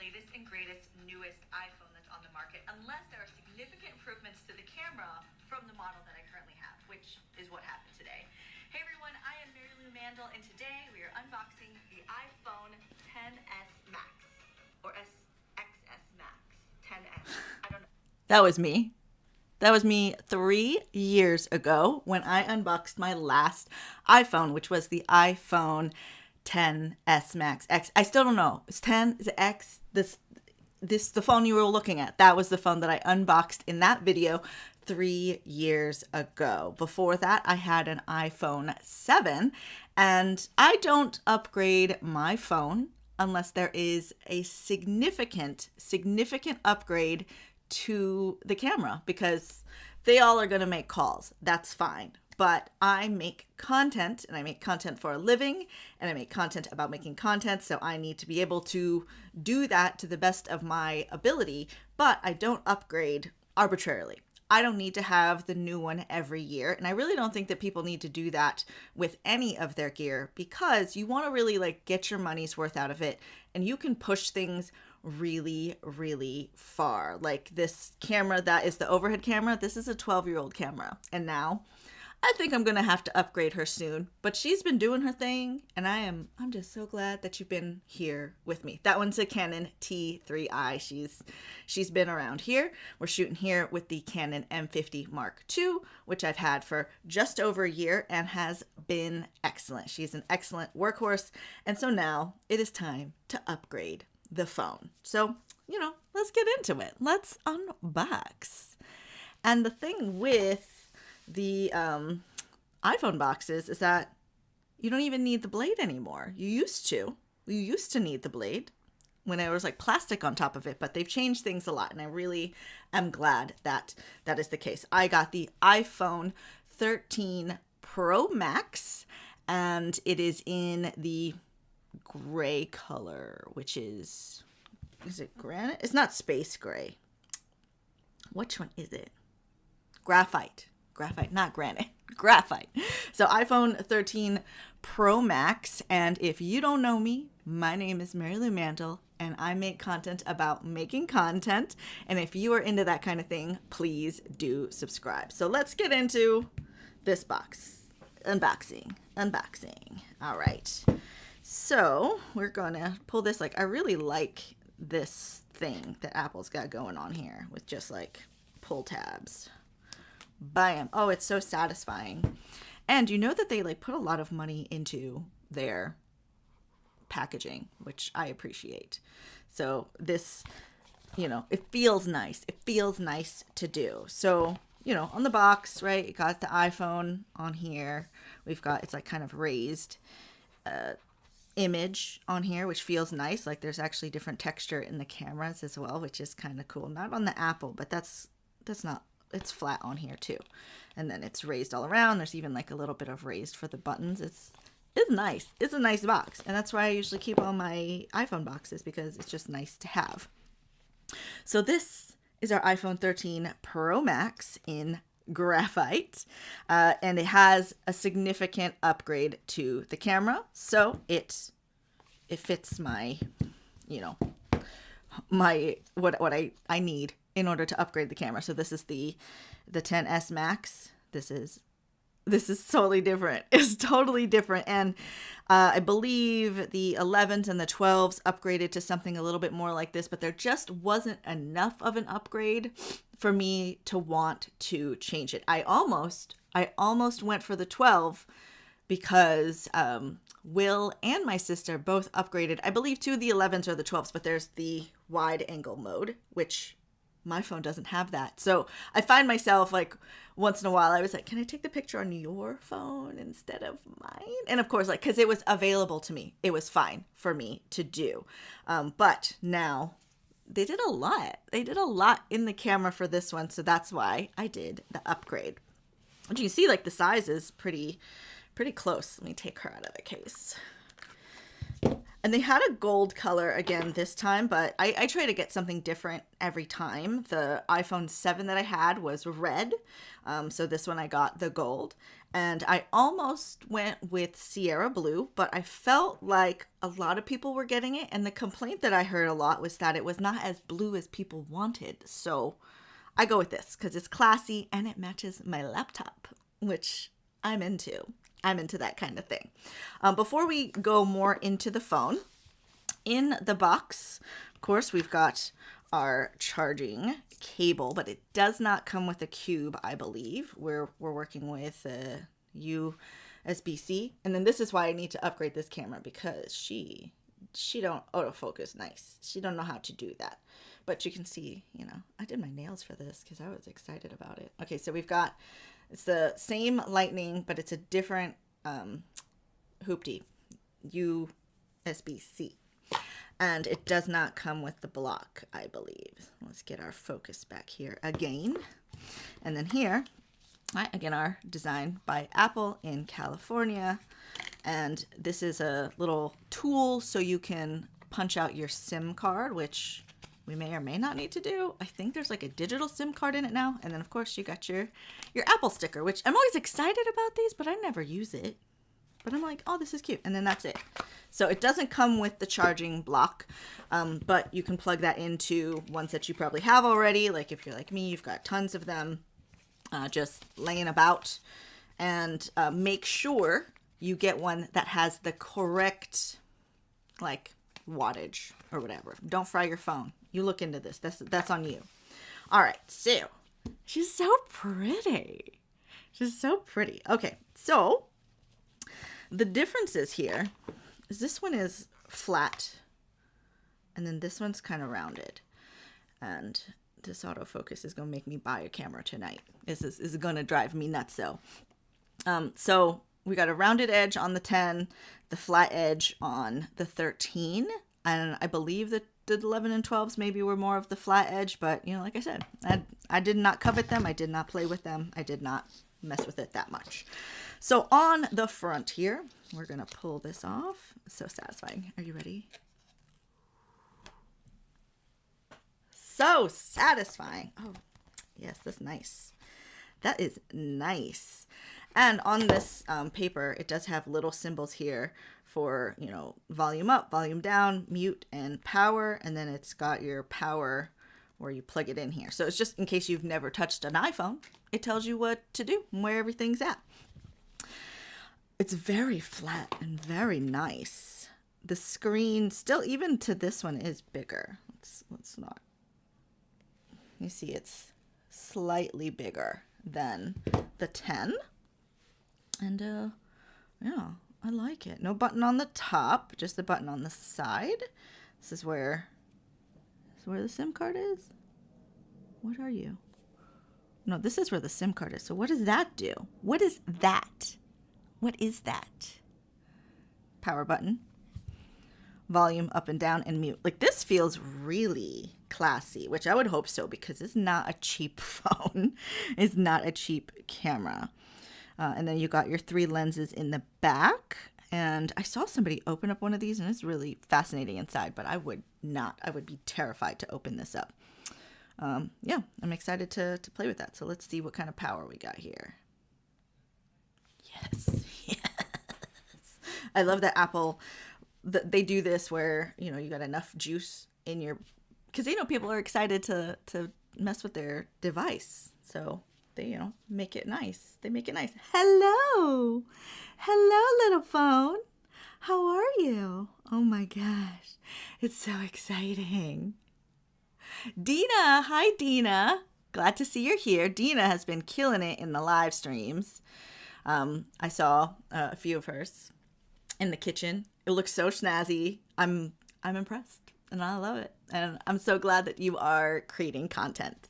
latest and greatest, newest iPhone that's on the market, unless there are significant improvements to the camera from the model that I currently have, which is what happened today. Hey everyone, I am Mary Lou Mandel, and today we are unboxing the iPhone XS Max, or XS Max, 10S, I don't know. That was me. That was me 3 years ago when I unboxed my last iPhone, which was the iPhone XS Max X. I still don't know. It's 10? Is it X? This the phone you were looking at. That was the phone that I unboxed in that video 3 years ago. Before that, I had an iPhone 7, and I don't upgrade my phone unless there is a significant upgrade to the camera, because they all are going to make calls. That's fine. But I make content, and I make content for a living, and I make content about making content. So I need to be able to do that to the best of my ability, but I don't upgrade arbitrarily. I don't need to have the new one every year. And I really don't think that people need to do that with any of their gear, because you want to really get your money's worth out of it, and you can push things really far. Like this camera, that is the overhead camera. This is a 12-year-old camera. And now I think I'm going to have to upgrade her soon, but she's been doing her thing, and I'm just so glad that you've been here with me. That one's a Canon T3i. She's been around here. We're shooting here with the Canon M50 Mark II, which I've had for just over a year and has been excellent. She's an excellent workhorse. And so now it is time to upgrade the phone. So, let's get into it. Let's unbox. And the thing with the iPhone boxes is that you don't even need the blade anymore. You used to need the blade when there was plastic on top of it, but they've changed things a lot, and I really am glad that that is the case. I got the iPhone 13 Pro Max, and it is in the gray color, which is it granite? It's not space gray. Which one is it? Graphite, not granite, graphite. So iPhone 13 Pro Max. And if you don't know me, my name is Mary Lou Mandel, and I make content about making content. And if you are into that kind of thing, please do subscribe. So let's get into this box. Unboxing. All right. So we're gonna pull this. I really like this thing that Apple's got going on here with just pull tabs. Bam. Oh, it's so satisfying. And you know that they put a lot of money into their packaging, which I appreciate. So this, it feels nice. It feels nice to do. So, on the box, right, you got the iPhone on here. We've got, it's kind of raised image on here, which feels nice. There's actually different texture in the cameras as well, which is kind of cool. Not on the Apple, but that's not, it's flat on here too. And then it's raised all around. There's even a little bit of raised for the buttons. It's nice. It's a nice box. And that's why I usually keep all my iPhone boxes, because it's just nice to have. So this is our iPhone 13 Pro Max in graphite, and it has a significant upgrade to the camera. So it fits my, my what I need in order to upgrade the camera. So this is the XS Max. This is totally different. It's totally different. And I believe the 11s and the 12s upgraded to something a little bit more like this, but there just wasn't enough of an upgrade for me to want to change it. I almost went for the 12 because Will and my sister both upgraded, I believe, to the 11s or the 12s, but there's the wide angle mode, which my phone doesn't have that. So I find myself once in a while, I was can I take the picture on your phone instead of mine? And of course, because it was available to me, it was fine for me to do. But now they did a lot. They did a lot in the camera for this one. So that's why I did the upgrade. And you can see the size is pretty close. Let me take her out of the case. And they had a gold color again this time, but I try to get something different every time. The iPhone 7 that I had was red, so this one I got the gold. And I almost went with Sierra Blue, but I felt like a lot of people were getting it, and the complaint that I heard a lot was that it was not as blue as people wanted. So I go with this because it's classy and it matches my laptop, which I'm into. I'm into that kind of thing. Before we go more into the phone, in the box, of course, we've got our charging cable, but it does not come with a cube, I believe. We're working with USB-C. And then this is why I need to upgrade this camera, because she don't autofocus nice. She don't know how to do that. But you can see, I did my nails for this because I was excited about it. Okay, so we've got, it's the same lightning, but it's a different hoopty, USB-C. And it does not come with the block, I believe. Let's get our focus back here again. And then here, again, our design by Apple in California. And this is a little tool so you can punch out your SIM card, which we may or may not need to do. I think there's like a digital SIM card in it now. And then of course you got your Apple sticker, which I'm always excited about these, but I never use it. But I'm like, oh, this is cute. And then that's it. So it doesn't come with the charging block, but you can plug that into ones that you probably have already. Like if you're like me, you've got tons of them just laying about. And make sure you get one that has the correct like wattage or whatever. Don't fry your phone. You look into this. That's on you. All right. So she's so pretty. She's so pretty. Okay. So the differences here is this one is flat and then this one's kind of rounded. And this autofocus is going to make me buy a camera tonight. This is going to drive me nuts. So we got a rounded edge on the 10, the flat edge on the 13. And I believe that the 11 and 12s maybe were more of the flat edge. But, like I said, I did not covet them. I did not play with them. I did not mess with it that much. So on the front here, we're going to pull this off. So satisfying. Are you ready? So satisfying. Oh, yes, that's nice. That is nice. And on this paper, it does have little symbols here for, volume up, volume down, mute, and power. And then it's got your power where you plug it in here. So it's just in case you've never touched an iPhone, it tells you what to do and where everything's at. It's very flat and very nice. The screen still, even to this one, is bigger. Let's not. You see it's slightly bigger than the 10. And yeah, I like it. No button on the top, just the button on the side. This is where the SIM card is. What are you? No, this is where the SIM card is. So what does that do? What is that? What is that? Power button. Volume up and down and mute. Like this feels really classy, which I would hope so because it's not a cheap phone. It's not a cheap camera. And then you got your 3 lenses in the back. And I saw somebody open up one of these and it's really fascinating inside, but I would not. I would be terrified to open this up. Yeah, I'm excited to play with that. So let's see what kind of power we got here. Yes. I love that Apple, they do this where, you got enough juice in your, because people are excited to mess with their device. So they, make it nice. They make it nice. Hello, little phone. How are you? Oh my gosh. It's so exciting. Dina. Hi, Dina. Glad to see you're here. Dina has been killing it in the live streams. I saw a few of hers in the kitchen. It looks so snazzy. I'm impressed and I love it. And I'm so glad that you are creating content.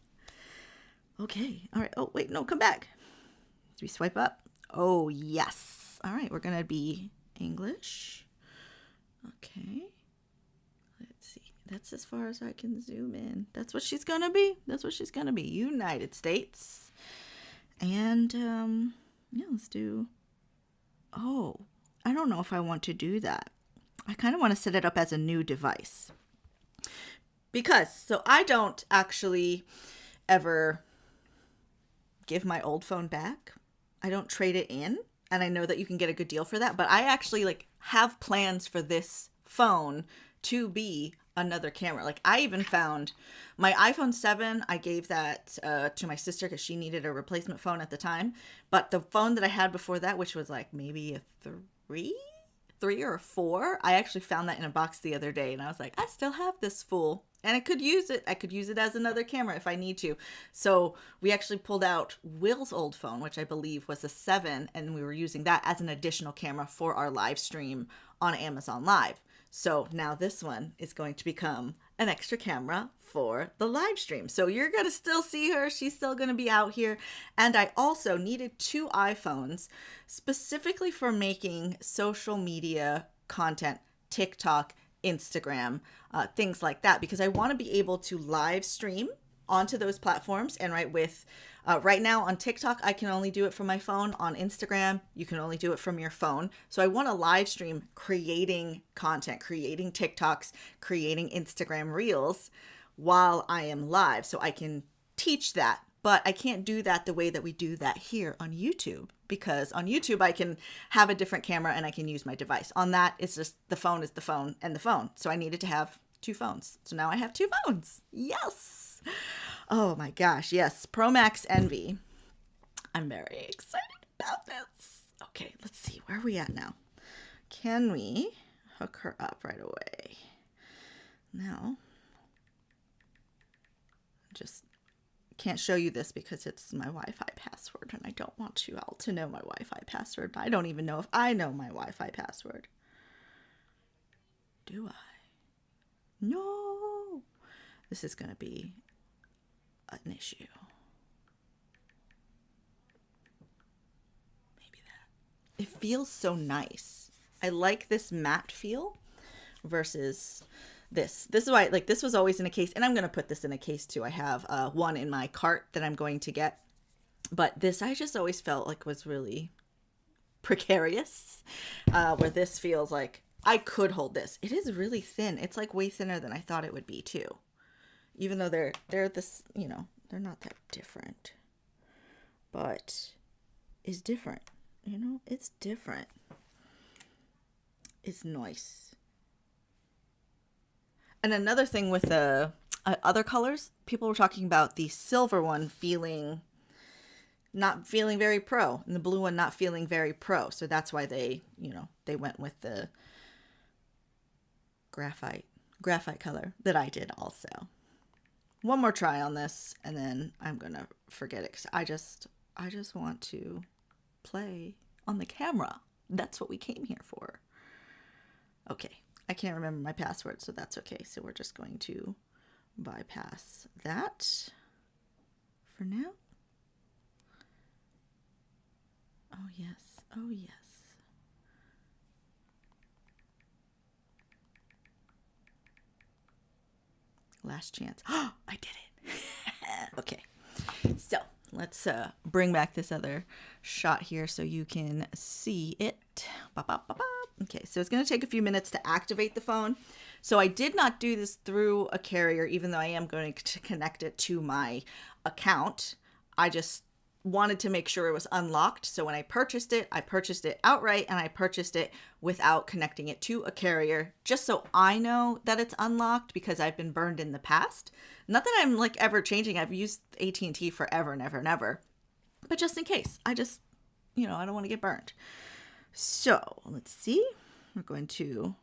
Okay. All right. Oh, wait, no, come back. Do we swipe up? Oh, yes. All right. We're going to be English. Okay. Let's see. That's as far as I can zoom in. That's what she's going to be. That's what she's going to be. United States. And, yeah, let's do, oh, I don't know if I want to do that. I kind of want to set it up as a new device. Because, so I don't actually ever give my old phone back. I don't trade it in. And I know that you can get a good deal for that. But I actually like have plans for this phone to be another camera. Like I even found my iPhone 7. I gave that to my sister because she needed a replacement phone at the time. But the phone that I had before that, which was like maybe a 3 or a 4, I actually found that in a box the other day. And I was like, I still have this fool. And I could use it. I could use it as another camera if I need to. So we actually pulled out Will's old phone, which I believe was a 7. And we were using that as an additional camera for our live stream on Amazon Live. So now this one is going to become an extra camera for the live stream. So you're going to still see her. She's still going to be out here. And I also needed 2 iPhones specifically for making social media content, TikTok, Instagram, things like that, because I want to be able to live stream onto those platforms. And right now on TikTok, I can only do it from my phone. On Instagram, you can only do it from your phone. So I want to live stream creating content, creating TikToks, creating Instagram reels while I am live. So I can teach that, but I can't do that the way that we do that here on YouTube, because on YouTube, I can have a different camera and I can use my device. On that, it's just the phone is the phone and the phone. So I needed to have 2 phones. So now I have 2 phones. Yes. Oh my gosh. Yes. Pro Max Envy. I'm very excited about this. Okay. Let's see. Where are we at now? Can we hook her up right away? Now, just can't show you this because it's my Wi-Fi password and I don't want you all to know my Wi-Fi password. I don't even know if I know my Wi-Fi password. Do I? No. This is going to be an issue. Maybe that. It feels so nice. I like this matte feel versus this. This is why, like, this was always in a case, and I'm going to put this in a case too. I have one in my cart that I'm going to get. But this, I just always felt like was really precarious, where this feels like I could hold this. It is really thin. It's like way thinner than I thought it would be too. Even though they're this, they're not that different. But it's different. It's different. It's nice. And another thing with the other colors, people were talking about the silver one not feeling very pro, and the blue one not feeling very pro. So that's why they went with the graphite color that I did also. One more try on this, and then I'm gonna forget it because I just want to play on the camera. That's what we came here for. Okay, I can't remember my password, so that's okay. So we're just going to bypass that for now. Oh yes, oh yes. Last chance. Oh, I did it. Okay. So let's bring back this other shot here so you can see it. Okay, so it's going to take a few minutes to activate the phone. So I did not do this through a carrier, even though I am going to connect it to my account. I just wanted to make sure it was unlocked. So when I purchased it outright, and I purchased it without connecting it to a carrier, just so I know that it's unlocked, because I've been burned in the past. Not that I'm like ever changing. I've used AT&T forever and ever and ever, but just in case, I just, I don't want to get burned. So let's see. We're going to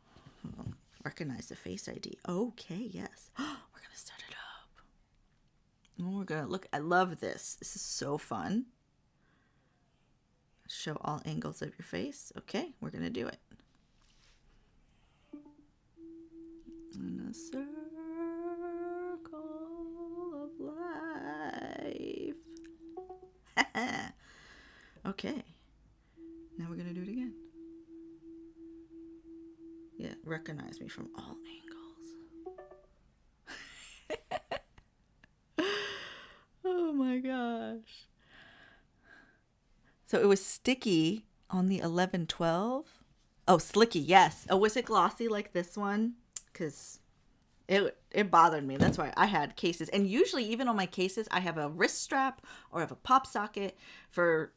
recognize the Face ID. Okay, yes. We're going to start it up. And we're going to look. I love this. This is so fun. Show all angles of your face. Okay, we're going to do it. In a circle of life. Okay. Now we're going to do it again. Yeah, recognize me from all angles. Oh my gosh. So it was sticky on the 11-12, Oh, slicky, yes. Oh, was it glossy like this one? Because it bothered me. That's why I had cases. And usually, even on my cases, I have a wrist strap or I have a pop socket for,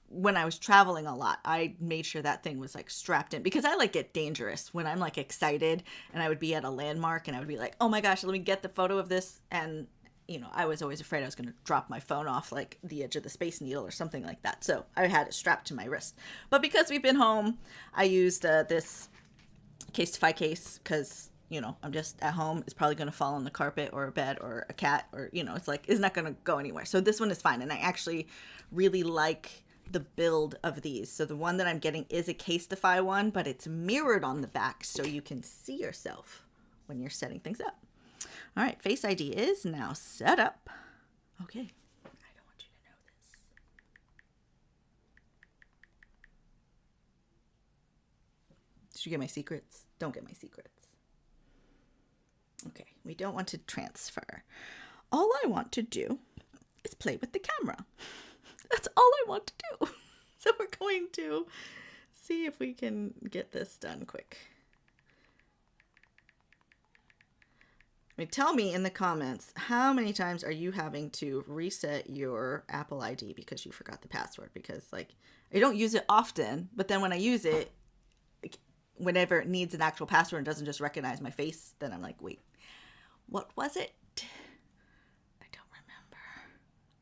when I was traveling a lot, I made sure that thing was like strapped in because I like get dangerous when I'm like excited and I would be at a landmark and I would be like, oh my gosh, let me get the photo of this. And, I was always afraid I was going to drop my phone off like the edge of the Space Needle or something like that. So I had it strapped to my wrist. But because we've been home, I used this Casetify case because, I'm just at home. It's probably going to fall on the carpet or a bed or a cat or, it's like, it's not going to go anywhere. So this one is fine. And I actually really like the build of these. So the one that I'm getting is a Casetify one, but it's mirrored on the back so you can see yourself when you're setting things up. All right, Face ID is now set up. Okay, I don't want you to know this. Did you get my secrets? Don't get my secrets. Okay, we don't want to transfer. All I want to do is play with the camera. That's all I want to do. So we're going to see if we can get this done quick. Tell me in the comments, how many times are you having to reset your Apple ID because you forgot the password? Because like, I don't use it often, but then when I use it, whenever it needs an actual password and doesn't just recognize my face, then I'm like, wait, what was it? I don't remember.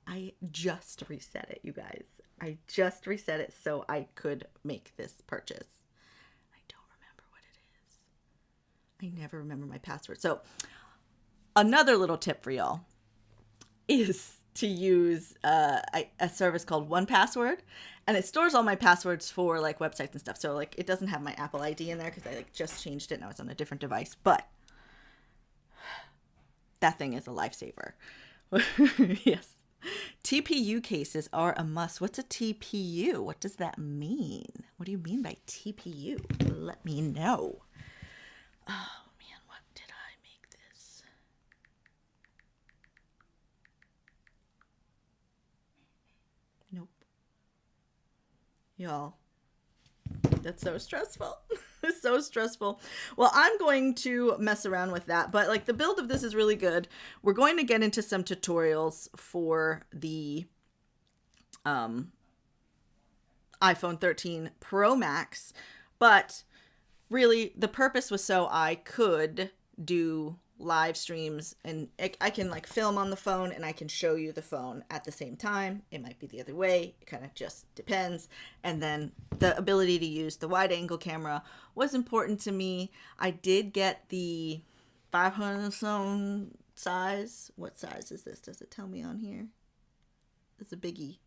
I just reset it, you guys. I just reset it so I could make this purchase. I don't remember what it is. I never remember my password. So another little tip for y'all is to use a service called 1Password, and it stores all my passwords for like websites and stuff. So like it doesn't have my Apple ID in there because I like just changed it and I was on a different device. But that thing is a lifesaver. Yes. TPU cases are a must. What's a TPU? What does that mean? What do you mean by TPU? Let me know. Oh man, what did I make this? Nope. Y'all, that's so stressful. It's so stressful. Well, I'm going to mess around with that, but like the build of this is really good. We're going to get into some tutorials for the iPhone 13 Pro Max, but really the purpose was so I could do live streams and I can like film on the phone and I can show you the phone at the same time. It might be the other way. It kind of just depends. And then the ability to use the wide angle camera was important to me. I did get the 500 some size. What size is this? Does it tell me on here? It's a biggie.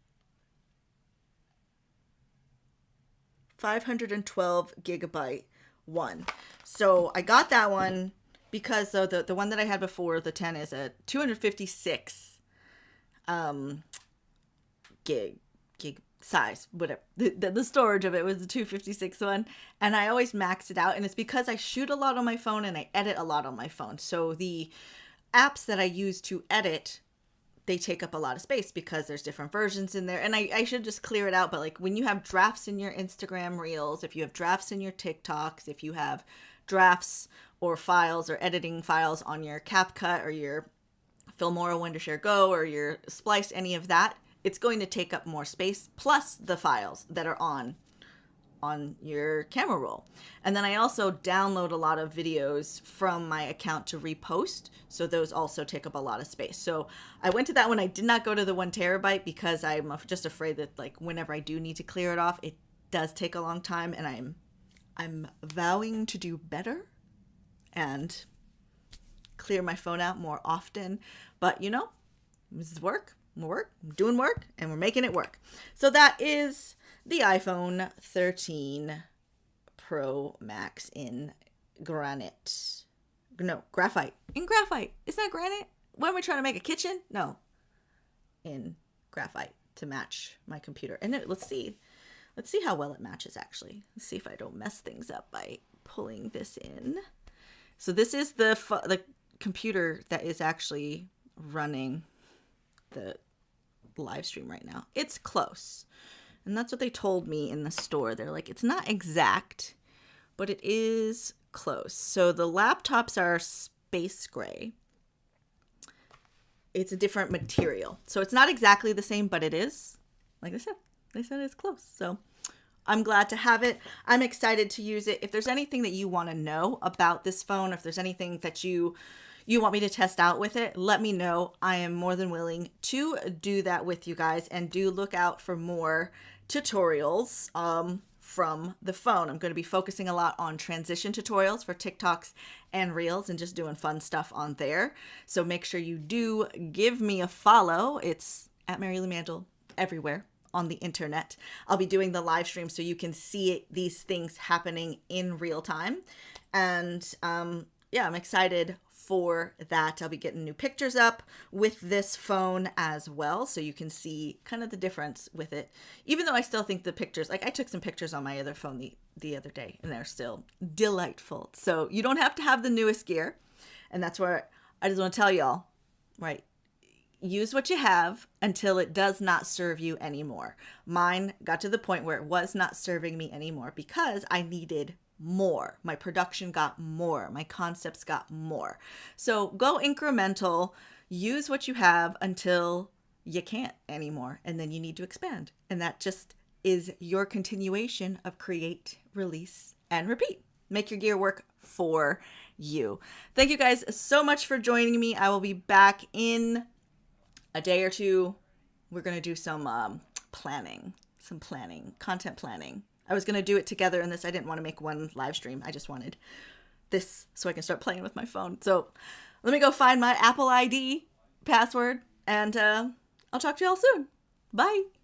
512 gigabyte one. So I got that one because the one that I had before, the 10, is a 256 gig size, whatever. The storage of it was the 256 one, and I always max it out, and it's because I shoot a lot on my phone and I edit a lot on my phone. So the apps that I use to edit, they take up a lot of space because there's different versions in there. And I should just clear it out, but like when you have drafts in your Instagram Reels, if you have drafts in your TikToks, if you have drafts or files or editing files on your CapCut or your Filmora Wondershare Go or your Splice, any of that, it's going to take up more space, plus the files that are on your camera roll. And then I also download a lot of videos from my account to repost, so those also take up a lot of space. So I went to that one. I did not go to the 1 terabyte because I'm just afraid that like whenever I do need to clear it off, it does take a long time, and I'm vowing to do better and clear my phone out more often. But this is work. We're doing work, and we're making it work. So that is the iPhone 13 Pro Max in graphite. In graphite. Isn't that granite? When we're trying to make a kitchen? No. In graphite to match my computer. And let's see how well it matches, actually. Let's see if I don't mess things up by pulling this in. So this is the computer that is actually running the live stream right now. It's close. And that's what they told me in the store. They're like, it's not exact. but it is close. So the laptops are space gray. It's a different material. So it's not exactly the same, but it is. Like I said, they said it's close. So I'm glad to have it. I'm excited to use it. If there's anything that you want to know about this phone, if there's anything that you want me to test out with it, let me know. I am more than willing to do that with you guys, and do look out for more tutorials from the phone. I'm going to be focusing a lot on transition tutorials for TikToks and Reels, and just doing fun stuff on there. So make sure you do give me a follow. It's at Mary Lou Mandel everywhere on the internet. I'll be doing the live stream so you can see these things happening in real time. And yeah, I'm excited for that. I'll be getting new pictures up with this phone as well, so you can see kind of the difference with it. Even though I still think the pictures, like I took some pictures on my other phone the other day, and they're still delightful. So you don't have to have the newest gear. And that's where I just want to tell y'all, right? Use what you have until it does not serve you anymore. Mine got to the point where it was not serving me anymore because I needed more. My production got more. My concepts got more. So go incremental. Use what you have until you can't anymore, and then you need to expand. And that just is your continuation of create, release, and repeat. Make your gear work for you. Thank you guys so much for joining me. I will be back in a day or two. We're going to do some content planning. I was going to do it together in this. I didn't want to make one live stream. I just wanted this so I can start playing with my phone. So let me go find my Apple ID password, and I'll talk to y'all soon. Bye.